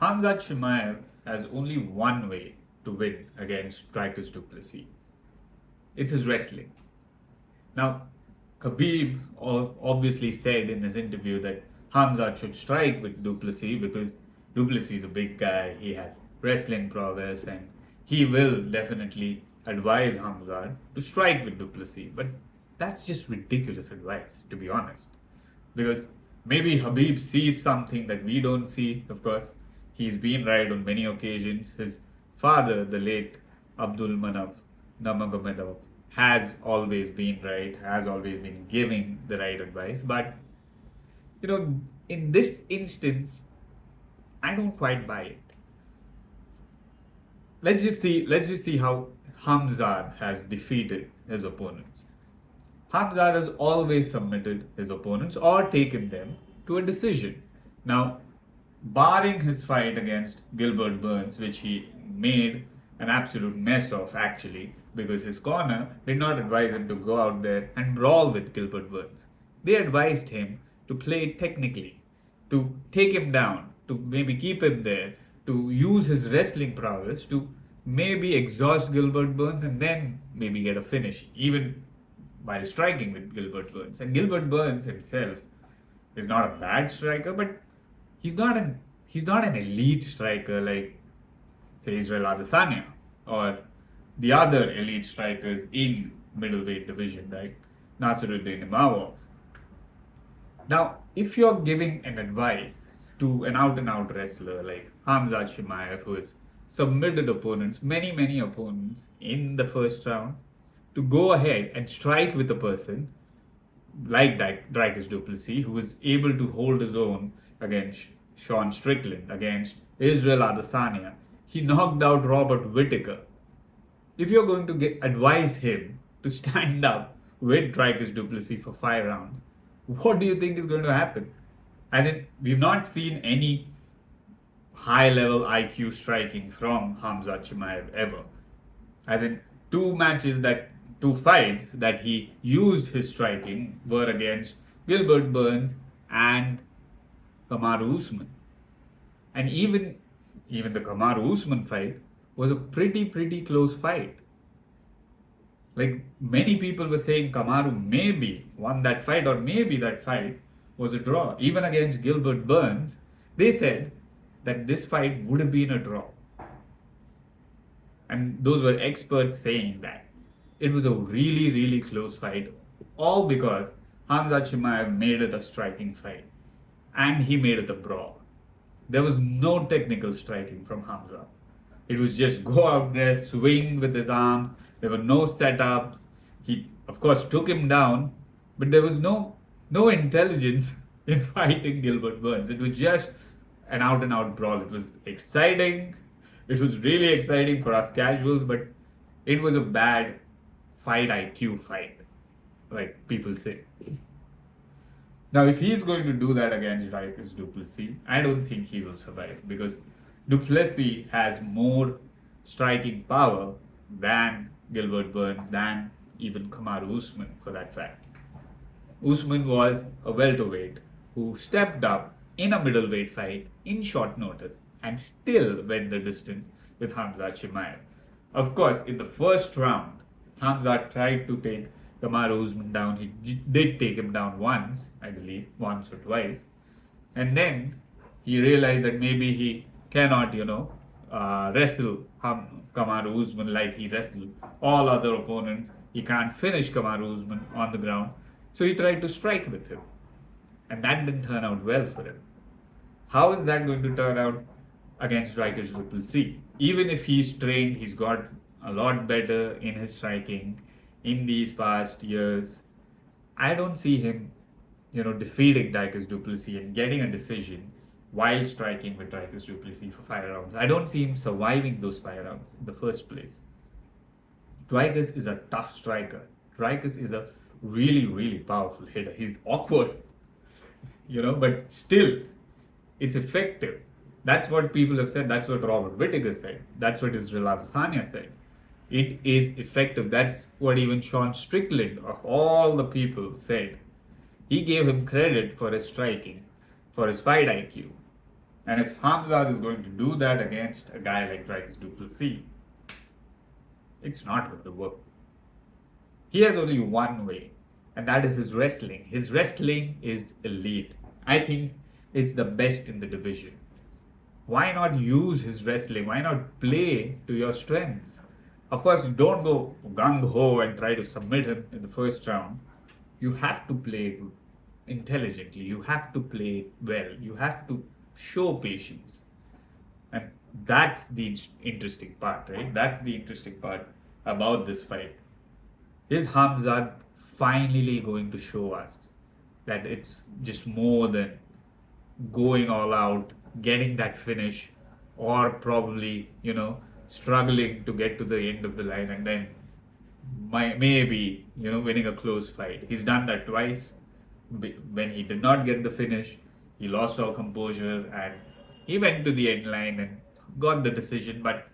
Khamzat Chimaev has only one way to win against Dricus Du Plessis. It's his wrestling. Now, Khabib obviously said in his interview that Khamzat should strike with Du Plessis because Du Plessis is a big guy, he has wrestling prowess, and he will definitely advise Khamzat to strike with Du Plessis. But that's just ridiculous advice, to be honest. Because maybe Habib sees something that we don't see. Of course, he's been right on many occasions. His father, the late Abdul Manaf Nurmagomedov, has always been right, has always been giving the right advice. But in this instance, I don't quite buy it. Let's just see how Hamzat has defeated his opponents. Hamzat has always submitted his opponents or taken them to a decision. Now, barring his fight against Gilbert Burns, which he made an absolute mess of actually, because his corner did not advise him to go out there and brawl with Gilbert Burns. They advised him to play technically, to take him down, to maybe keep him there, to use his wrestling prowess to maybe exhaust Gilbert Burns and then maybe get a finish, even while striking with Gilbert Burns. And Gilbert Burns himself is not a bad striker, but he's not an elite striker like say Israel Adesanya or the other elite strikers in middleweight division like Nasiruddin Imavov. Now, if you're giving an advice to an out-and-out wrestler like Khamzat Chimaev, who has submitted opponents, many opponents in the first round, to go ahead and strike with a person like Dricus Du Plessis, who was able to hold his own against Sean Strickland, against Israel Adesanya. He knocked out Robert Whittaker. If you're going to advise him to stand up with Dricus Du Plessis for 5 rounds, what do you think is going to happen? As in, we've not seen any high level IQ striking from Khamzat Chimaev ever. As in, two fights that he used his striking were against Gilbert Burns and Kamaru Usman. And even the Kamaru Usman fight was a pretty close fight. Like many people were saying Kamaru maybe won that fight or maybe that fight was a draw. Even against Gilbert Burns, they said that this fight would have been a draw. And those were experts saying that. It was a really close fight, all because Khamzat Chimaev made it a striking fight. And he made it a brawl. There was no technical striking from Khamzat. It was just go out there, swing with his arms. There were no setups. He, of course, took him down, but there was no intelligence in fighting Gilbert Burns. It was just an out-and-out brawl. It was exciting. It was really exciting for us casuals, but it was a bad fight IQ fight, like people say. Now, if he's going to do that against Dricus Du Plessis, I don't think he will survive because Du Plessis has more striking power than Gilbert Burns, than even Kamaru Usman for that fact. Usman was a welterweight who stepped up in a middleweight fight in short notice and still went the distance with Khamzat Chimaev. Of course, in the first round, Khamzat tried to take Kamaru Usman down. He did take him down once, I believe, once or twice. And then he realized that maybe he cannot, wrestle Kamaru Usman like he wrestled all other opponents. He can't finish Kamaru Usman on the ground. So he tried to strike with him. And that didn't turn out well for him. How is that going to turn out against Dricus Du Plessis? Even if he's trained, he's got a lot better in his striking in these past years. I don't see him, defeating Dricus Du Plessis and getting a decision while striking with Dricus Du Plessis for 5 rounds. I don't see him surviving those 5 rounds in the first place. Dricus is a tough striker. Dricus is a really powerful hitter. He's awkward, but still, it's effective. That's what people have said. That's what Robert Whittaker said. That's what Israel Adesanya said. It is effective. That's what even Sean Strickland, of all the people, said. He gave him credit for his striking, for his fight IQ. And if Khamzat is going to do that against a guy like Dricus Du Plessis, it's not going to work. He has only one way, and that is his wrestling. His wrestling is elite. I think it's the best in the division. Why not use his wrestling? Why not play to your strengths? Of course, don't go gung ho and try to submit him in the first round. You have to play it intelligently. You have to play it well. You have to show patience. And that's the interesting part, right? That's the interesting part about this fight. Is Khamzat finally going to show us that it's just more than going all out, getting that finish, or probably, struggling to get to the end of the line and then maybe, winning a close fight? He's done that twice. When he did not get the finish, he lost all composure and he went to the end line and got the decision. But,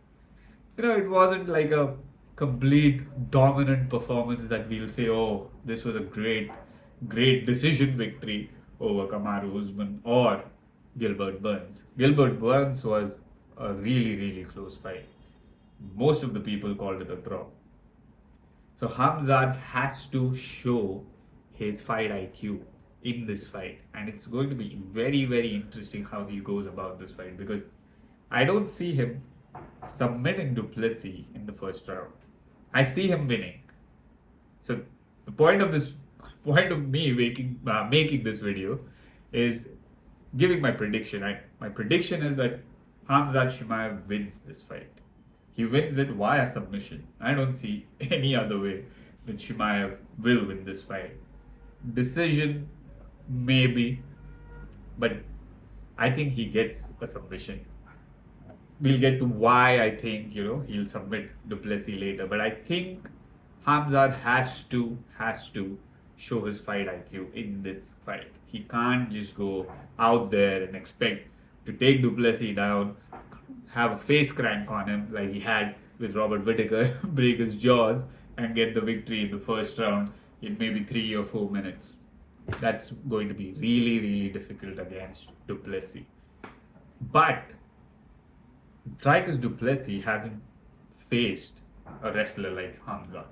it wasn't like a complete dominant performance that we'll say, oh, this was a great decision victory over Kamaru Usman or Gilbert Burns. Gilbert Burns was a really close fight. Most of the people called it a draw. So Khamzat has to show his fight IQ in this fight, and it's going to be very interesting how he goes about this fight, because I don't see him submitting Du Plessis in the first round. I see him winning. So the point of me making this video is giving my prediction. My prediction is that Khamzat Chimaev wins this fight. He wins it via submission. I don't see any other way that Chimaev will win this fight. Decision, maybe, but I think he gets a submission. We'll get to why I think, he'll submit Du Plessis later. But I think Khamzat has to show his fight IQ in this fight. He can't just go out there and expect to take Du Plessis down, have a face crank on him like he had with Robert Whittaker, break his jaws, and get the victory in the first round in maybe 3 or 4 minutes. That's going to be really difficult against Du Plessis. But Dricus Du Plessis hasn't faced a wrestler like Khamzat.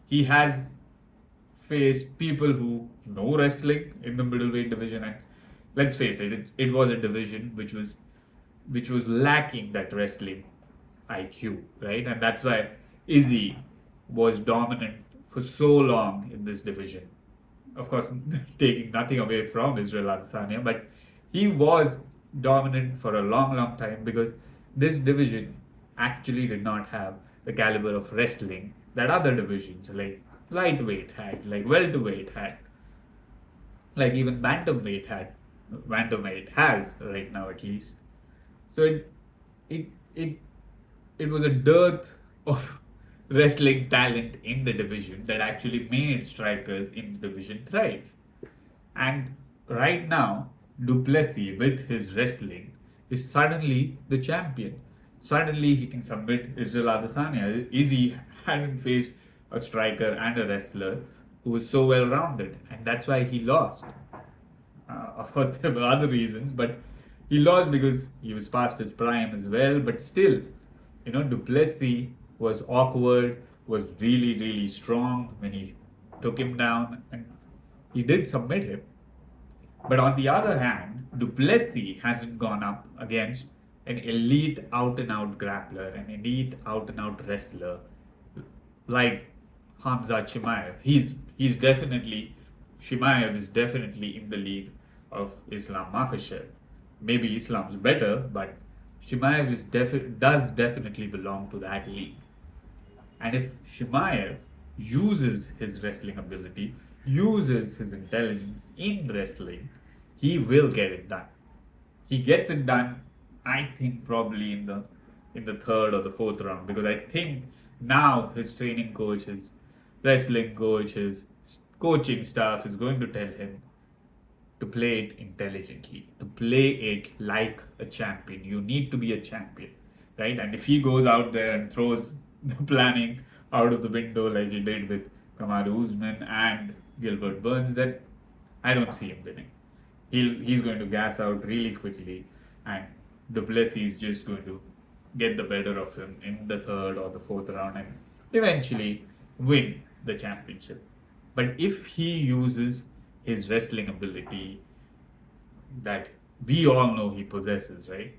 He has faced people who know wrestling in the middleweight division, and let's face it, it was a division which was lacking that wrestling IQ, right? And that's why Izzy was dominant for so long in this division. Of course, taking nothing away from Israel Adesanya, but he was dominant for a long time, because this division actually did not have the caliber of wrestling that other divisions like lightweight had, like welterweight had, like even bantamweight has right now at least. So it was a dearth of wrestling talent in the division that actually made strikers in the division thrive. And right now, Du Plessis with his wrestling is suddenly the champion. Suddenly he can submit Israel Adesanya. Izzy hadn't faced a striker and a wrestler who was so well rounded, and that's why he lost. Of course, there were other reasons, but he lost because he was past his prime as well. But still, Du Plessis was awkward, was really strong when he took him down, and he did submit him. But on the other hand, Du Plessis hasn't gone up against an elite out-and-out grappler, an elite out-and-out wrestler like Khamzat Chimaev. Chimaev is definitely in the league of Islam Makhachev. Maybe Islam's better, but Chimaev does definitely belong to that league. And if Chimaev uses his wrestling ability, uses his intelligence in wrestling, he will get it done. He gets it done, I think, probably in the third or the fourth round, because I think now his training coach, his wrestling coach, his coaching staff is going to tell him to play it intelligently, to play it like a champion. You need to be a champion, right? And if he goes out there and throws the planning out of the window like he did with Kamaru Usman and Gilbert Burns, then I don't see him winning. He's going to gas out really quickly, and Du Plessis is just going to get the better of him in the third or the fourth round and eventually win the championship. But if he uses his wrestling ability that we all know he possesses, right?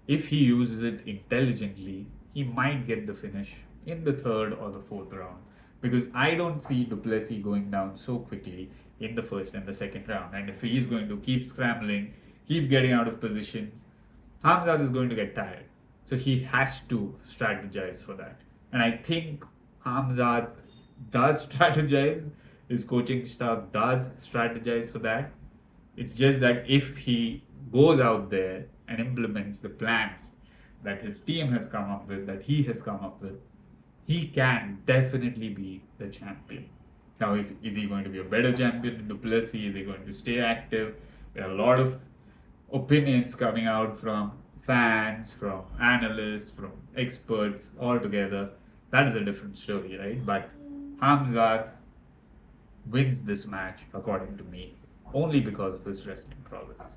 If he uses it intelligently, he might get the finish in the third or the fourth round. Because I don't see Du Plessis going down so quickly in the first and the second round. And if he is going to keep scrambling, keep getting out of positions, Khamzat is going to get tired. So he has to strategize for that. And I think Khamzat does strategize, his coaching staff does strategize for that. It's just that if he goes out there and implements the plans that his team has come up with, that he has come up with, he can definitely be the champion. Now, is he going to be a better champion than Du Plessis? Is he going to stay active? There are a lot of opinions coming out from fans, from analysts, from experts all together. That is a different story, right? But Khamzat wins this match, according to me, only because of his wrestling prowess.